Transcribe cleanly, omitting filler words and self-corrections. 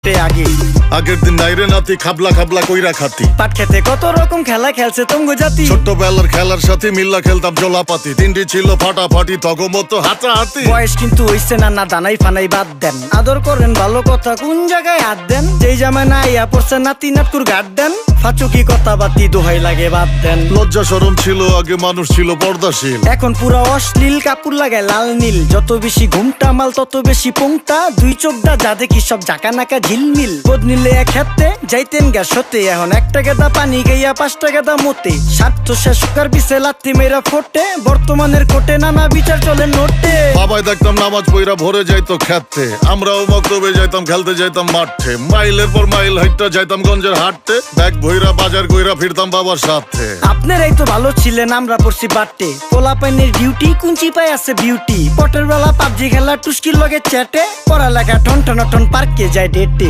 আগে আগের দিন নাইরে নাতি খাবলা খাবলা কইরা খাতি পাট খেতে কত রকম খেলা খেলছে তঙ্গ জাতি ছোট্টবেলার খেলার সাথে মিল্লা খেলতাম জলাপাতি তিনটি ছিল ফাটাফাটি তগমতো হাতাহাতি বয়স কিন্তু হইছে না না দানাই ফানাই বাদ দেন আদর করেন ভালো কথা কোন জায়গায় হাত দেন যেই জামায় না ইয়া পড়ছে নাতি নাটকুর গাট দেন ফাচুকি কথা বাতি দোহাই লাগে বাদ দেন লজ্জা শরম ছিল আগে মানুষ ছিল পর্দাশীল এখন পুরো অশ্লীল কাপড় লাগায় লাল নীল যত বেশি ঘুমটা মাল তত বেশি পোংটা দুই চোখটা যা দেখি সব জাকা নাকা ঝিলমিল বোধ নিলে এক হাতে যাইতেন গা সতে এখন একটা গেদা পানি গাইয়া 5টা গেদা মতে স্বার্থ শেষ কার পিছে লাত্তি মেয়েরা ফোটে বর্তমানের কোটে নানা বিচার চলে নোটে বাবাই দেখতাম নামাজ পইরা ভরে যাইতো খেতে আমরাও মক্তবে যাইতাম খেলতে যাইতাম মাঠে মাইলের পর মাইল হাইটটা যাইতাম গঞ্জের হাটতে ব্যাগ ভইরা বাজার কইরা ফিরতাম বাবার সাথে আপনারাই তো ভালো ছিলেন আমরা পড়ছি বাট্টে পোলাপাইনের ডিউটি কুঞ্চি পাই আছে বিউটি পটের বেলা পাবজি খেলা টুস্কির লগে চ্যাটে পড়ালেখা ঠন ঠন ঠন পার্কে যায় ডেটে